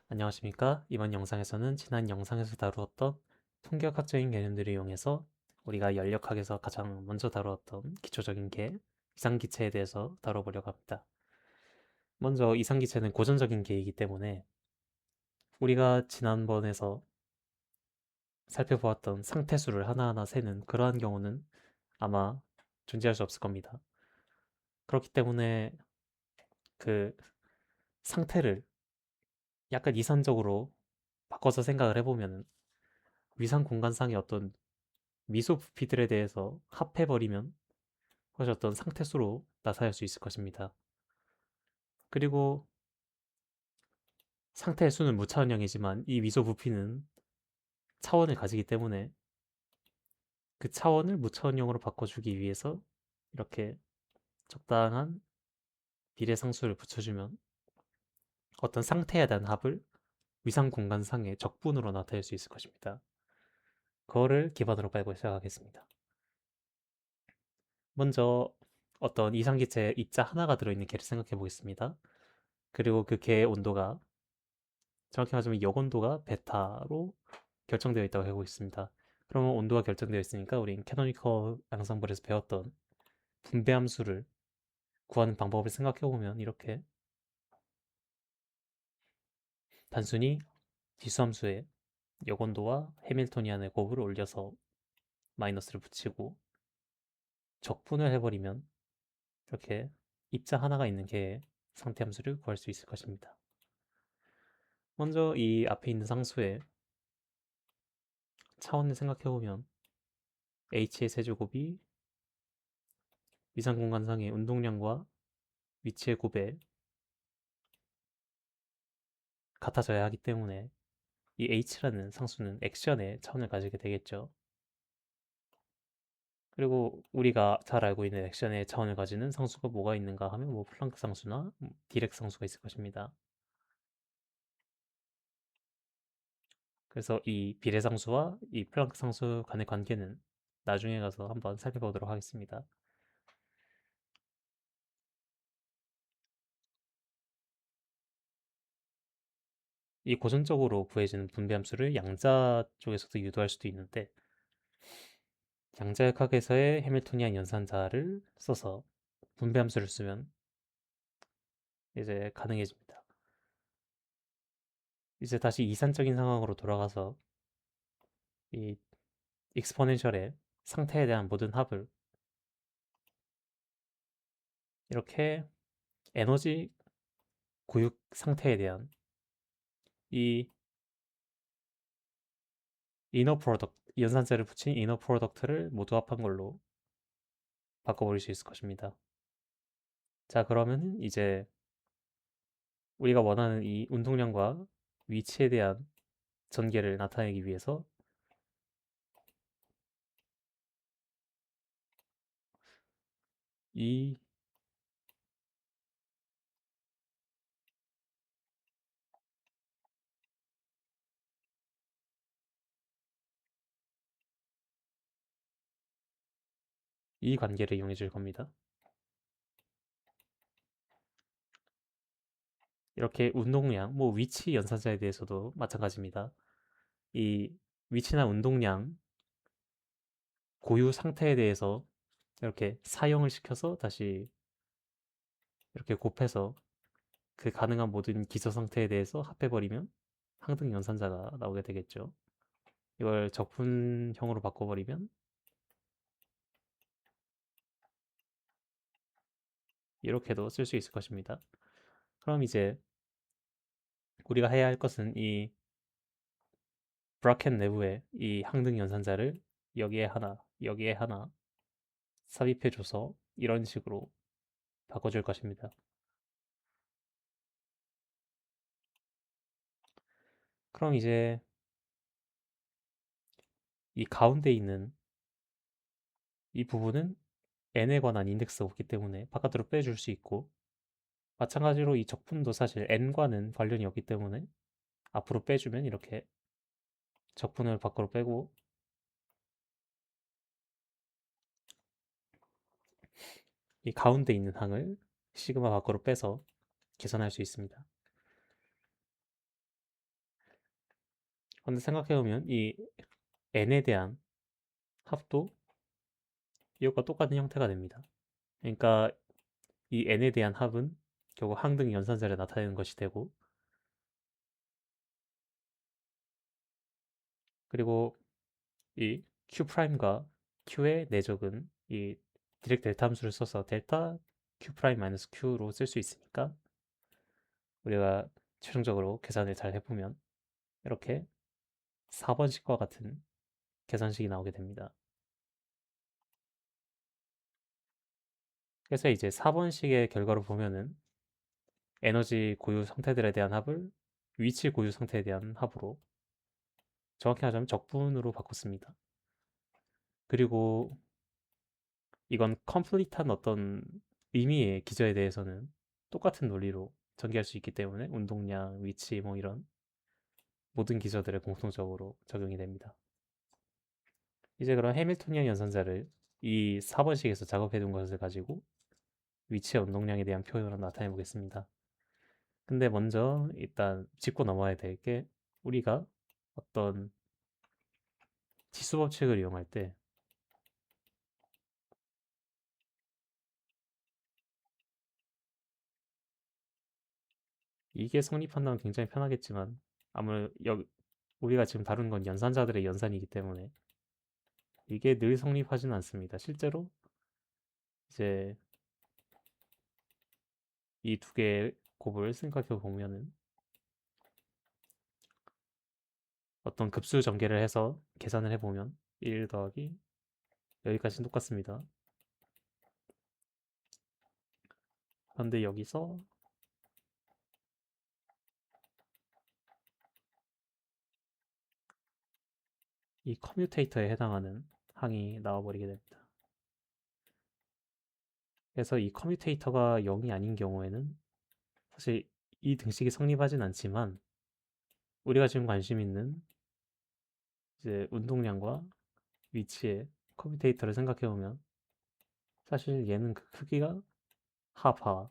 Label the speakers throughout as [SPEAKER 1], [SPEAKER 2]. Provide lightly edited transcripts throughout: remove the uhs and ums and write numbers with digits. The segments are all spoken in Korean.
[SPEAKER 1] 안녕하십니까? 이번 영상에서는 지난 영상에서 다루었던 통계학적인 개념들을 이용해서 우리가 연력학에서 가장 먼저 다루었던 기초적인 개, 이상기체에 대해서 다뤄보려고 합니다. 먼저 이상기체는 고전적인 개이기 때문에 우리가 지난번에서 살펴보았던 상태수를 하나하나 세는 그러한 경우는 아마 존재할 수 없을 겁니다. 그렇기 때문에 그 상태를 약간 이산적으로 바꿔서 생각을 해보면 위상 공간상의 어떤 미소 부피들에 대해서 합해버리면 그것이 어떤 상태수로 나타날 수 있을 것입니다. 그리고 상태의 수는 무차원형이지만 이 미소 부피는 차원을 가지기 때문에 그 차원을 무차원형으로 바꿔주기 위해서 이렇게 적당한 비례상수를 붙여주면 어떤 상태에 대한 합을 위상 공간상의 적분으로 나타낼 수 있을 것입니다. 그거를 기반으로 깔고 시작하겠습니다. 먼저 어떤 이상기체에 입자 하나가 들어있는 개를 생각해 보겠습니다. 그리고 그 개의 온도가 정확히 말하자면 역온도가 베타로 결정되어 있다고 알고 있습니다. 그러면 온도가 결정되어 있으니까 우린 캐노니컬 양상벌에서 배웠던 분배함수를 구하는 방법을 생각해 보면 이렇게 단순히 지수함수에 역온도와 해밀토니안의 곱을 올려서 마이너스를 붙이고 적분을 해버리면 이렇게 입자 하나가 있는 개의 상태함수를 구할 수 있을 것입니다. 먼저 이 앞에 있는 상수의 차원을 생각해 보면 h의 세제곱이 위상 공간상의 운동량과 위치의 곱에 같아져야 하기 때문에 이 h라는 상수는 액션의 차원을 가지게 되겠죠. 그리고 우리가 잘 알고 있는 액션의 차원을 가지는 상수가 뭐가 있는가 하면 뭐 플랑크 상수나 디렉 상수가 있을 것입니다. 그래서 이 비례상수와 이 플랑크 상수 간의 관계는 나중에 가서 한번 살펴보도록 하겠습니다. 이 고전적으로 구해지는 분배함수를 양자 쪽에서도 유도할 수도 있는데 양자역학에서의 해밀토니안 연산자를 써서 분배함수를 쓰면 이제 가능해집니다. 이제 다시 이산적인 상황으로 돌아가서 이 익스포넨셜의 상태에 대한 모든 합을 이렇게 에너지 구육 상태에 대한 이 이너 프로덕트 연산자를 붙인 이너 프로덕트를 모두 합한 걸로 바꿔버릴 수 있을 것입니다. 자, 그러면 이제 우리가 원하는 이 운동량과 위치에 대한 전개를 나타내기 위해서 이, 이 관계를 이용해 줄 겁니다. 이렇게 운동량, 뭐 위치 연산자에 대해서도 마찬가지입니다. 이 위치나 운동량 고유 상태에 대해서 이렇게 사용을 시켜서 다시 이렇게 곱해서 그 가능한 모든 기저 상태에 대해서 합해버리면 항등 연산자가 나오게 되겠죠. 이걸 적분형으로 바꿔버리면 이렇게도 쓸 수 있을 것입니다. 그럼 이제 우리가 해야 할 것은 이 브라켓 내부에 이 항등 연산자를 여기에 하나 삽입해줘서 이런 식으로 바꿔줄 것입니다. 그럼 이제 이 가운데 있는 이 부분은 n에 관한 인덱스가 없기 때문에 바깥으로 빼줄 수 있고 마찬가지로 이 적분도 사실 n과는 관련이 없기 때문에 앞으로 빼주면 이렇게 적분을 밖으로 빼고 이 가운데 있는 항을 시그마 밖으로 빼서 계산할 수 있습니다. 근데 생각해보면 이 n에 대한 합도 이것과 똑같은 형태가 됩니다. 그러니까 이 n에 대한 합은 결국 항등 연산자를 나타내는 것이 되고, 그리고 이 Q'과 Q의 내적은 이 디렉 델타 함수를 써서 델타 Q' 마이너스 Q로 쓸 수 있으니까 우리가 최종적으로 계산을 잘 해보면 이렇게 4번식과 같은 계산식이 나오게 됩니다. 그래서 이제 4번식의 결과로 보면은 에너지 고유 상태들에 대한 합을 위치 고유 상태에 대한 합으로, 정확히 하자면 적분으로 바꿨습니다. 그리고 이건 컴플리트한 어떤 의미의 기저에 대해서는 똑같은 논리로 전개할 수 있기 때문에 운동량, 위치 뭐 이런 모든 기저들에 공통적으로 적용이 됩니다. 이제 그럼 해밀토니안 연산자를 이 4번식에서 작업해 둔 것을 가지고 위치와 운동량에 대한 표현으로 나타내 보겠습니다. 근데 먼저 일단 짚고 넘어야 될 게, 우리가 어떤 지수 법칙을 이용할 때 이게 성립한다면 굉장히 편하겠지만, 아무래도 우리가 지금 다룬 건 연산자들의 연산이기 때문에 이게 늘 성립하지는 않습니다. 실제로 이제 이 두 개의 곱을 생각해 보면은 어떤 급수 전개를 해서 계산을 해보면 1 더하기 여기까지는 똑같습니다. 그런데 여기서 이 커뮤테이터에 해당하는 항이 나와버리게 됩니다. 그래서 이 커뮤테이터가 0이 아닌 경우에는 사실 이 등식이 성립하진 않지만, 우리가 지금 관심 있는 이제 운동량과 위치의 커뮤테이터를 생각해 보면 사실 얘는 그 크기가 하파,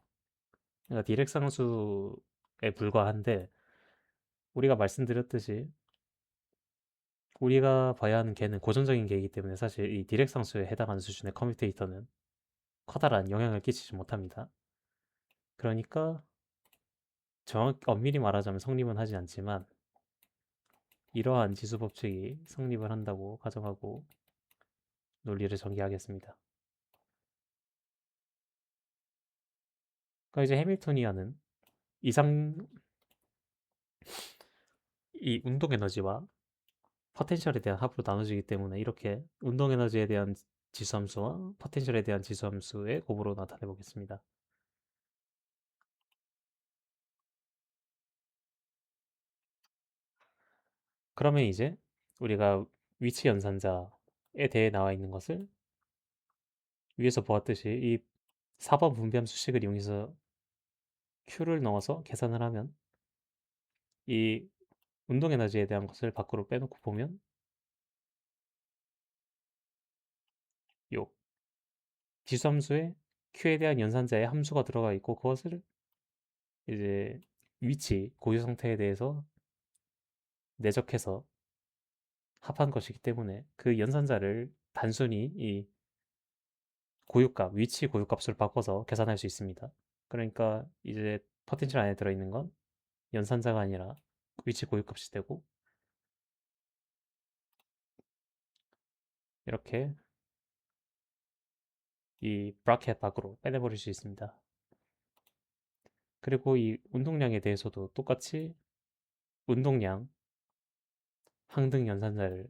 [SPEAKER 1] 그러니까 디렉 상수에 불과한데, 우리가 말씀드렸듯이 우리가 봐야 하는 개는 고전적인 개이기 때문에 사실 이 디렉 상수에 해당하는 수준의 커뮤테이터는 커다란 영향을 끼치지 못합니다. 그러니까 엄밀히 말하자면 성립은 하지 않지만 이러한 지수 법칙이 성립을 한다고 가정하고 논리를 전개하겠습니다. 그러니까 이제 해밀토니안은 이상 이 운동 에너지와 포텐셜에 대한 합으로 나눠지기 때문에 이렇게 운동 에너지에 대한 지수함수와 포텐셜에 대한 지수함수의 곱으로 나타내 보겠습니다. 그러면 이제 우리가 위치 연산자에 대해 나와 있는 것을 위에서 보았듯이 이 4번 분배함 수식을 이용해서 Q를 넣어서 계산을 하면 이 운동 에너지에 대한 것을 밖으로 빼놓고 보면 요 지수함수에 Q에 대한 연산자의 함수가 들어가 있고, 그것을 이제 위치 고유 상태에 대해서 내적해서 합한 것이기 때문에 그 연산자를 단순히 이 고유값, 위치 고유값으로 바꿔서 계산할 수 있습니다. 그러니까 이제 포텐셜 안에 들어있는 건 연산자가 아니라 위치 고유값이 되고, 이렇게 이 브라켓 밖으로 빼내버릴 수 있습니다. 그리고 이 운동량에 대해서도 똑같이 운동량 항등 연산자를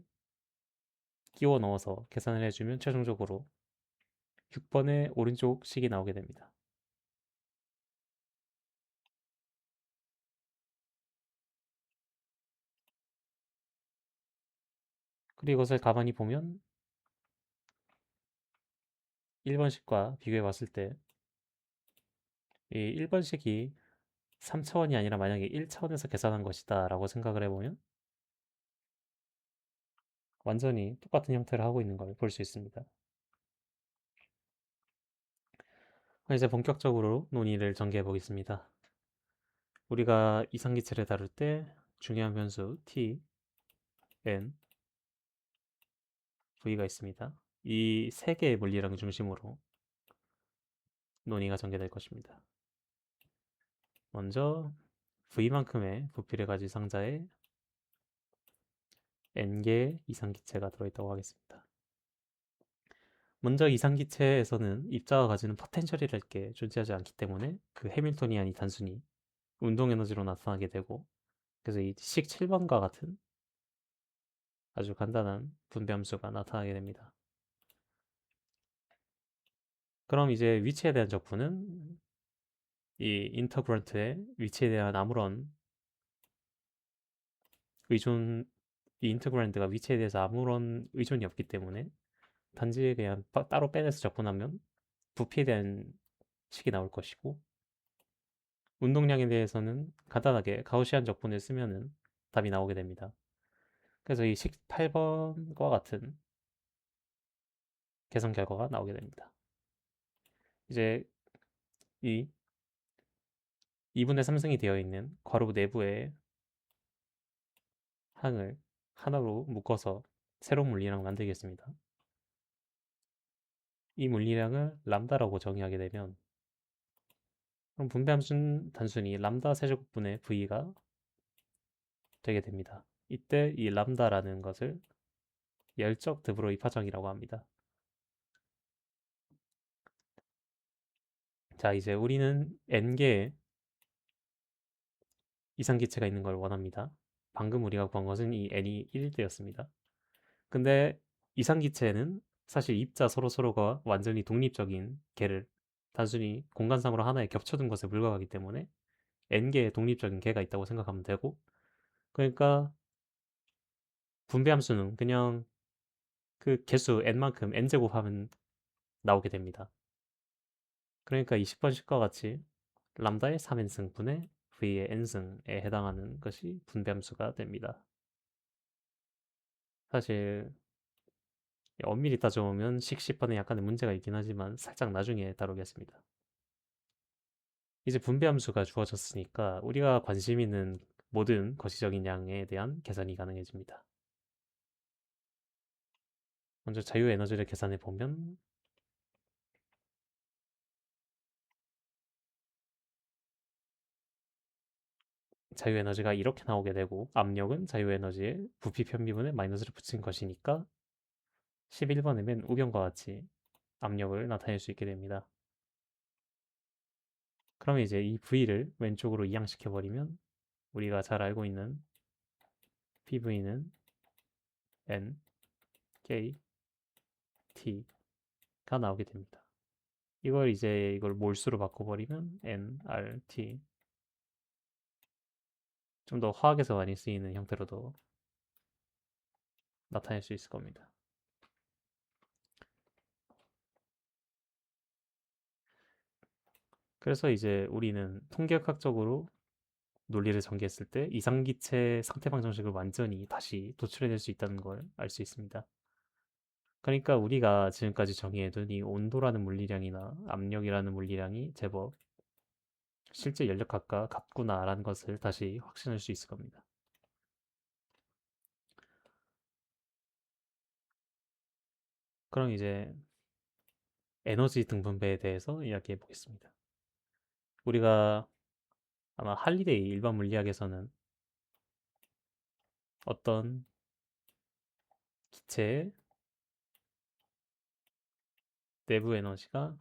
[SPEAKER 1] 끼워 넣어서 계산을 해주면 최종적으로 6번의 오른쪽 식이 나오게 됩니다. 그리고 이것을 가만히 보면 1번식과 비교해 봤을 때 이 1번식이 3차원이 아니라 만약에 1차원에서 계산한 것이다 라고 생각을 해보면 완전히 똑같은 형태를 하고 있는 걸 볼 수 있습니다. 이제 본격적으로 논의를 전개해 보겠습니다. 우리가 이상기체를 다룰 때 중요한 변수 t, N, V가 있습니다. 이 세 개의 물리량을 중심으로 논의가 전개될 것입니다. 먼저 V만큼의 부피를 가진 상자에 N개의 이상기체가 들어있다고 하겠습니다. 먼저 이상기체에서는 입자가 가지는 포텐셜이랄 게 존재하지 않기 때문에 그 해밀토니안이 단순히 운동 에너지로 나타나게 되고, 그래서 이 식 7번과 같은 아주 간단한 분배함수가 나타나게 됩니다. 그럼 이제 위치에 대한 적분은 이 인터그런트의 위치에 대한 아무런 의존, 이 인터그란트가 위치에 대해서 아무런 의존이 없기 때문에 단지 그냥 따로 빼내서 적분하면 부피에 대한 식이 나올 것이고, 운동량에 대해서는 간단하게 가우시안 적분을 쓰면은 답이 나오게 됩니다. 그래서 이 식 8번과 같은 계산 결과가 나오게 됩니다. 이제 이 2분의 3승이 되어 있는 괄호 내부의 항을 하나로 묶어서 새로운 물리량을 만들겠습니다. 이 물리량을 람다라고 정의하게 되면, 그럼 분배함수는 단순히 람다 세제곱분의 v가 되게 됩니다. 이때 이 람다라는 것을 열적 드브로이 파장이라고 합니다. 자, 이제 우리는 n개의 이상기체가 있는 걸 원합니다. 방금 우리가 구한 것은 이 n이 1일 때였습니다. 근데 이상기체는 사실 입자 서로서로가 완전히 독립적인 개를 단순히 공간상으로 하나에 겹쳐둔 것에 불과하기 때문에 n개의 독립적인 개가 있다고 생각하면 되고, 그러니까 분배함수는 그냥 그 개수 n만큼 n제곱하면 나오게 됩니다. 그러니까 20번 식과 같이 람다의 3n승분의 v의 n승에 해당하는 것이 분배함수가 됩니다. 사실 엄밀히 따져보면 식 10번에 약간의 문제가 있긴 하지만 살짝 나중에 다루겠습니다. 이제 분배함수가 주어졌으니까 우리가 관심 있는 모든 거시적인 양에 대한 계산이 가능해집니다. 먼저 자유에너지를 계산해 보면 자유에너지가 이렇게 나오게 되고, 압력은 자유에너지의 부피 편비분에 마이너스를 붙인 것이니까 11번이면 우변과 같이 압력을 나타낼 수 있게 됩니다. 그럼 이제 이 V를 왼쪽으로 이양시켜 버리면 우리가 잘 알고 있는 PV는 N, K, T가 나오게 됩니다. 이걸 몰수로 바꿔버리면 N, R, T, 좀 더 화학에서 많이 쓰이는 형태로도 나타낼 수 있을 겁니다. 그래서 이제 우리는 통계학적으로 논리를 전개했을 때 이상기체 상태방 정식을 완전히 다시 도출해낼 수 있다는 걸 알 수 있습니다. 그러니까 우리가 지금까지 정의해둔 이 온도라는 물리량이나 압력이라는 물리량이 제법 실제 연력학과 같구나라는 것을 다시 확신할 수 있을 겁니다. 그럼 이제 에너지 등분배에 대해서 이야기해 보겠습니다. 우리가 아마 할리데이 일반 물리학에서는 어떤 기체의 내부 에너지가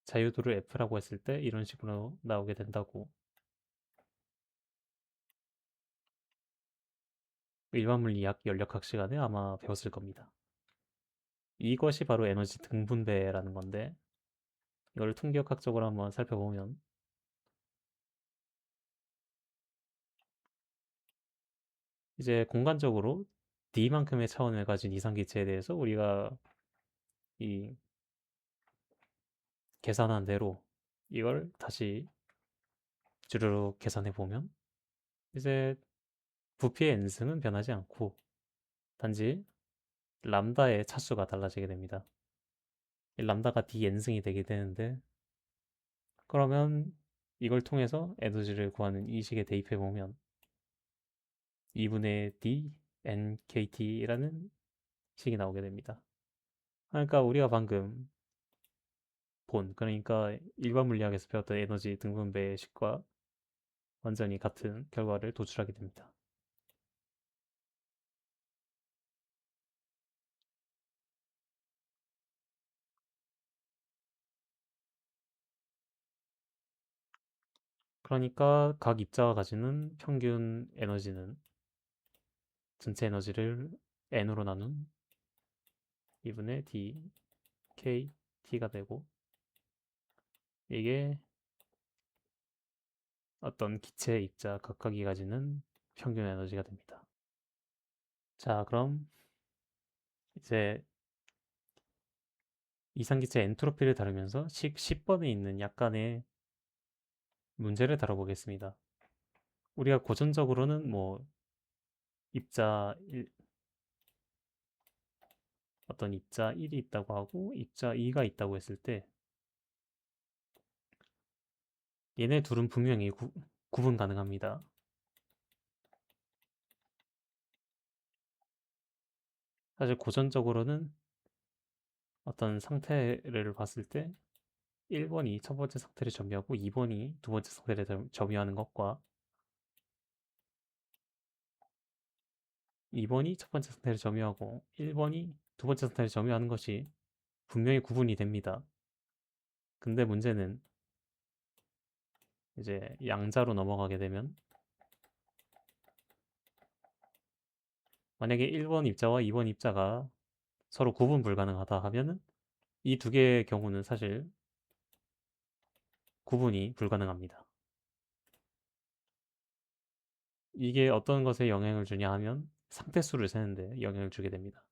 [SPEAKER 1] 자유도를 F라고 했을 때 이런 식으로 나오게 된다고 일반 물리학 연력학 시간에 아마 배웠을 겁니다. 이것이 바로 에너지 등분배라는 건데, 이걸 통계학적으로 한번 살펴보면 이제 공간적으로 D만큼의 차원을 가진 이상기체에 대해서 우리가 이 계산한 대로 이걸 다시 주르륵 계산해 보면 이제 부피의 n승은 변하지 않고 단지 람다의 차수가 달라지게 됩니다. 이 람다가 dn승이 되게 되는데, 그러면 이걸 통해서 에너지를 구하는 이 식에 대입해 보면 2분의 d nkT라는 식이 나오게 됩니다. 그러니까 우리가 방금 그러니까 일반 물리학에서 배웠던 에너지 등분배의 식과 완전히 같은 결과를 도출하게 됩니다. 그러니까 각 입자가 가지는 평균 에너지는 전체 에너지를 n으로 나눈 2분의 d k t가 되고, 이게 어떤 기체 입자 각각이 가지는 평균 에너지가 됩니다. 자, 그럼 이제 이상기체 엔트로피를 다루면서 식 10번에 있는 약간의 문제를 다뤄보겠습니다. 우리가 고전적으로는 뭐 입자 1, 어떤 입자 1이 있다고 하고 입자 2가 있다고 했을 때 얘네 둘은 분명히 구분 가능합니다. 사실 고전적으로는 어떤 상태를 봤을 때 1번이 첫 번째 상태를 점유하고 2번이 두 번째 상태를 점유하는 것과 2번이 첫 번째 상태를 점유하고 1번이 두 번째 상태를 점유하는 것이 분명히 구분이 됩니다. 근데 문제는 이제 양자로 넘어가게 되면 만약에 1번 입자와 2번 입자가 서로 구분 불가능하다 하면은 이 두 개의 경우는 사실 구분이 불가능합니다. 이게 어떤 것에 영향을 주냐 하면 상태수를 세는데 영향을 주게 됩니다.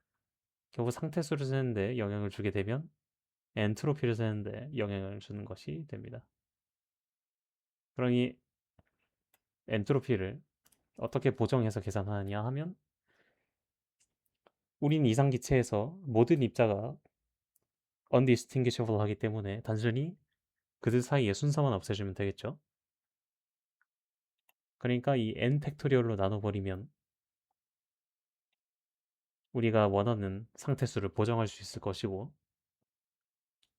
[SPEAKER 1] 결국 상태수를 세는데 영향을 주게 되면 엔트로피를 세는데 영향을 주는 것이 됩니다. 그러니 엔트로피를 어떻게 보정해서 계산하느냐 하면 우린 이상기체에서 모든 입자가 undistinguishable 하기 때문에 단순히 그들 사이의 순서만 없애주면 되겠죠. 그러니까 이 n 팩토리얼로 나눠버리면 우리가 원하는 상태수를 보정할 수 있을 것이고,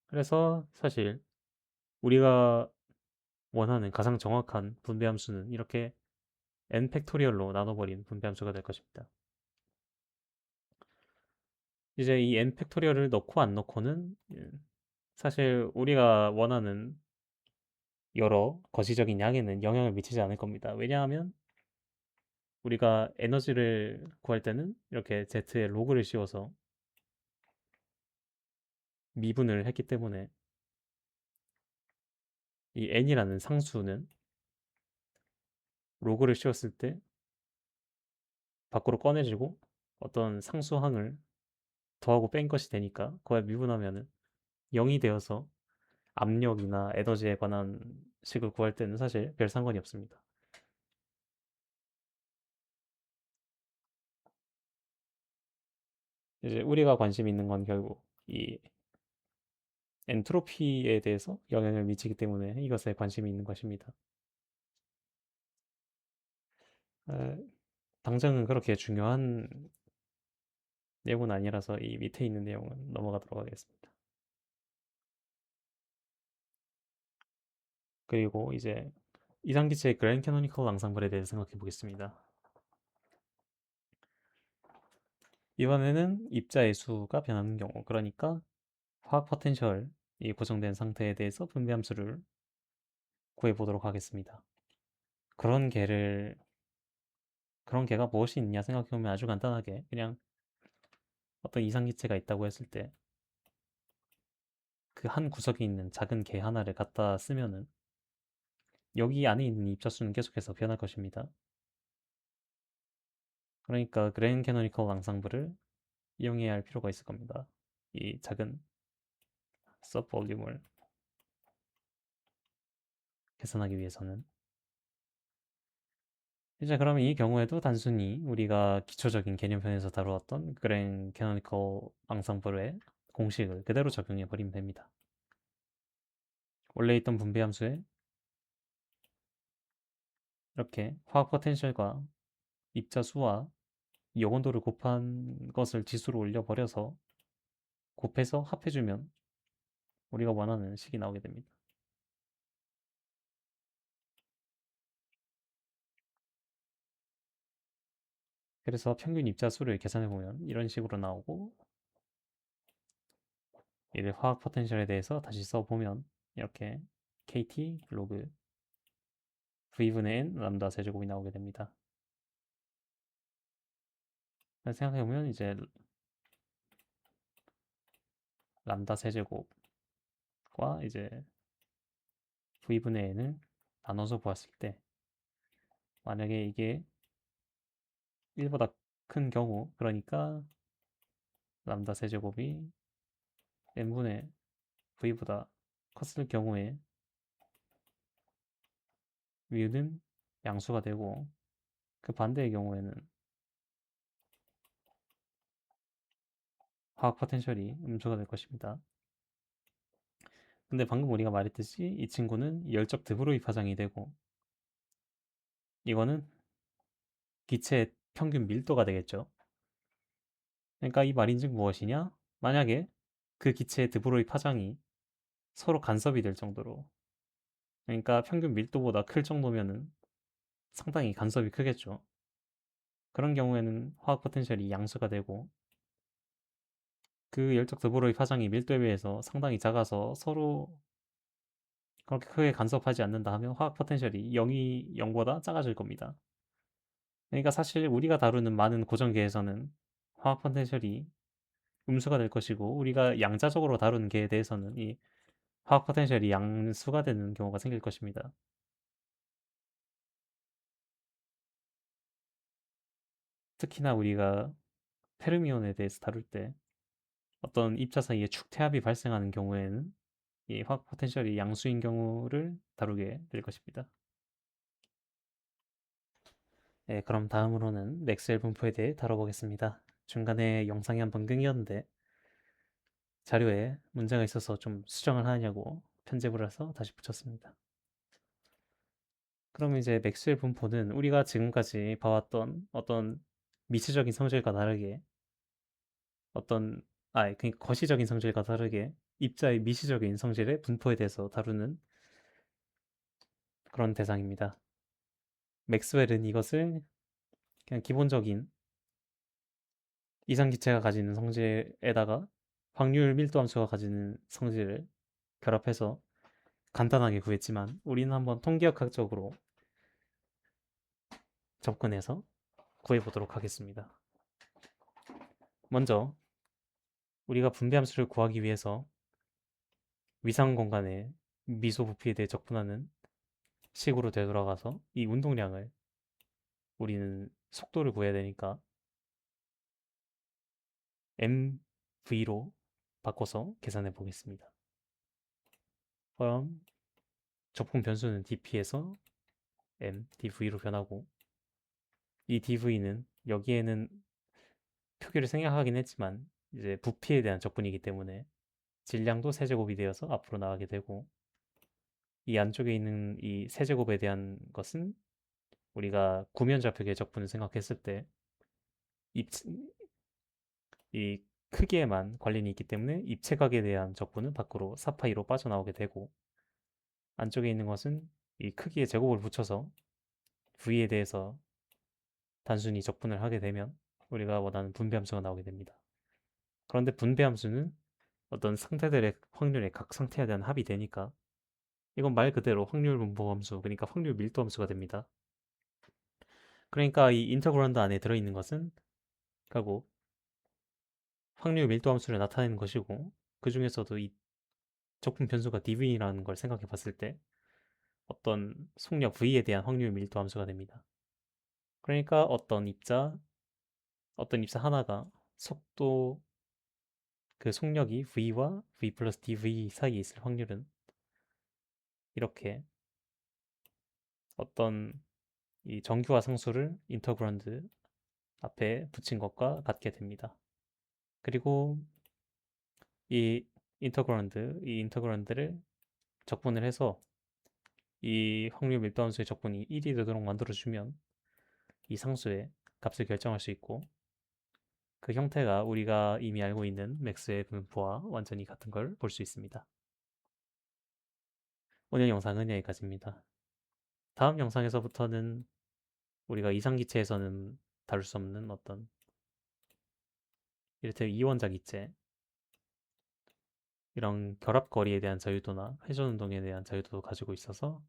[SPEAKER 1] 그래서 사실 우리가 원하는 가장 정확한 분배함수는 이렇게 n 팩토리얼로 나눠버린 분배함수가 될 것입니다. 이제 이 n 팩토리얼을 넣고 안 넣고는 사실 우리가 원하는 여러 거시적인 양에는 영향을 미치지 않을 겁니다. 왜냐하면 우리가 에너지를 구할 때는 이렇게 Z에 로그를 씌워서 미분을 했기 때문에 이 n이라는 상수는 로그를 씌웠을 때 밖으로 꺼내지고 어떤 상수항을 더하고 뺀 것이 되니까 그걸 미분하면은 0이 되어서 압력이나 에너지에 관한 식을 구할 때는 사실 별 상관이 없습니다. 이제 우리가 관심 있는 건 결국 이 엔트로피에 대해서 영향을 미치기 때문에 이것에 관심이 있는 것입니다. 에, 당장은 그렇게 중요한 내용은 아니라서 이 밑에 있는 내용은 넘어가도록 하겠습니다. 그리고 이제 이상기체의 그랜 캐노니컬 앙상블에 대해서 생각해 보겠습니다. 이번에는 입자의 수가 변하는 경우, 그러니까 화학 포텐셜이 고정된 상태에 대해서 분배함수를 구해 보도록 하겠습니다. 그런 개를 그런 개가 무엇이 있냐 생각해 보면 아주 간단하게 그냥 어떤 이상기체가 있다고 했을 때 그 한 구석에 있는 작은 개 하나를 갖다 쓰면은 여기 안에 있는 입자수는 계속해서 변할 것입니다. 그러니까 그랜 캐노니컬 앙상블을 이용해야 할 필요가 있을 겁니다. 이 작은 서브 볼륨을 계산하기 위해서는. 이제 그러면 이 경우에도 단순히 우리가 기초적인 개념편에서 다루었던 그랜 캐노니컬 앙상블의 공식을 그대로 적용해 버리면 됩니다. 원래 있던 분배함수에 이렇게 화학 포텐셜과 입자 수와 이온 온도를 곱한 것을 지수로 올려버려서 곱해서 합해주면 우리가 원하는 식이 나오게 됩니다. 그래서 평균 입자 수를 계산해보면 이런 식으로 나오고, 이를 화학 포텐셜에 대해서 다시 써보면 이렇게 KT 로그 V분의 N 람다 세제곱이 나오게 됩니다. 생각해보면 이제 람다 세제곱과 이제 V분의 N을 나눠서 보았을 때, 만약에 이게 1보다 큰 경우, 그러니까 람다 세제곱이 n분의 v보다 컸을 경우에 위는 양수가 되고, 그 반대의 경우에는 화학 포텐셜이 음수가 될 것입니다. 근데 방금 우리가 말했듯이 이 친구는 열적 드브로이 파장이 되고, 이거는 기체의 평균 밀도가 되겠죠. 그러니까 이 말인즉 무엇이냐? 만약에 그 기체의 드브로이 파장이 서로 간섭이 될 정도로, 그러니까 평균 밀도보다 클 정도면은 상당히 간섭이 크겠죠. 그런 경우에는 화학 포텐셜이 양수가 되고, 그 열적 드브로이 파장이 밀도에 비해서 상당히 작아서 서로 그렇게 크게 간섭하지 않는다 하면 화학 포텐셜이 0보다 작아질 겁니다. 그러니까 사실 우리가 다루는 많은 고정계에서는 화학 포텐셜이 음수가 될 것이고, 우리가 양자적으로 다루는 계에 대해서는 이 화학 포텐셜이 양수가 되는 경우가 생길 것입니다. 특히나 우리가 페르미온에 대해서 다룰 때 어떤 입자 사이에 축태합이 발생하는 경우에는 이 화학 포텐셜이 양수인 경우를 다루게 될 것입니다. 네, 그럼 다음으로는 맥스웰 분포에 대해 다뤄보겠습니다. 중간에 영상이 한번 끊겼는데 자료에 문제가 있어서 좀 수정을 하냐고 편집을 해서 다시 붙였습니다. 그럼 이제 맥스웰 분포는 우리가 지금까지 봐왔던 어떤 미시적인 성질과 다르게 어떤 그러니까 거시적인 성질과 다르게 입자의 미시적인 성질의 분포에 대해서 다루는 그런 대상입니다. 맥스웰은 이것을 그냥 기본적인 이상기체가 가지는 성질에다가 확률 밀도함수가 가지는 성질을 결합해서 간단하게 구했지만, 우리는 한번 통계학적으로 접근해서 구해보도록 하겠습니다. 먼저 우리가 분배함수를 구하기 위해서 위상 공간의 미소 부피에 대해 적분하는 식으로 되돌아가서 이 운동량을, 우리는 속도를 구해야 되니까 mv로 바꿔서 계산해 보겠습니다. 그럼 접근 변수는 dp에서 dv로 변하고, 이 dv는 여기에는 표기를 생략하긴 했지만 이제 부피에 대한 적분이기 때문에 질량도 세제곱이 되어서 앞으로 나가게 되고, 이 안쪽에 있는 이 세제곱에 대한 것은 우리가 구면좌표계 적분을 생각했을 때 이 크기에만 관련이 있기 때문에 입체각에 대한 적분은 밖으로 4파이로 빠져나오게 되고, 안쪽에 있는 것은 이 크기의 제곱을 붙여서 v에 대해서 단순히 적분을 하게 되면 우리가 원하는 분배함수가 나오게 됩니다. 그런데 분배함수는 어떤 상태들의 확률의 각 상태에 대한 합이 되니까 이건 말 그대로 확률 분포함수, 그러니까 확률 밀도함수가 됩니다. 그러니까 이 인터그란드 안에 들어있는 것은 결국 확률 밀도함수를 나타내는 것이고, 그 중에서도 이 적분 변수가 dv라는 걸 생각해 봤을 때 어떤 속력 v에 대한 확률 밀도함수가 됩니다. 그러니까 어떤 입자 하나가 속도, 그 속력이 v와 v 플러스 dv 사이에 있을 확률은 이렇게 어떤 이 정규화 상수를 인터그란드 앞에 붙인 것과 같게 됩니다. 그리고 이 인터그란드를 적분을 해서 이 확률 밀도 함수의 적분이 1이 되도록 만들어주면 이 상수의 값을 결정할 수 있고 그 형태가 우리가 이미 알고 있는 맥스웰 분포와 완전히 같은 걸 볼 수 있습니다. 오늘 영상은 여기까지입니다. 다음 영상에서부터는 우리가 이상기체에서는 다룰 수 없는 어떤 이를테면 이원자 기체 이런 결합거리에 대한 자유도나 회전운동에 대한 자유도도 가지고 있어서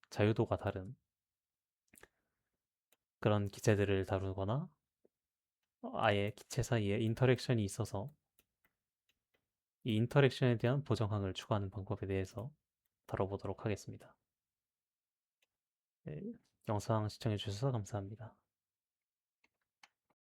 [SPEAKER 1] 자유도가 다른 그런 기체들을 다루거나 아예 기체 사이에 인터랙션이 있어서 이 인터랙션에 대한 보정항을 추구하는 방법에 대해서 다뤄보도록 하겠습니다. 네, 영상 시청해주셔서 감사합니다.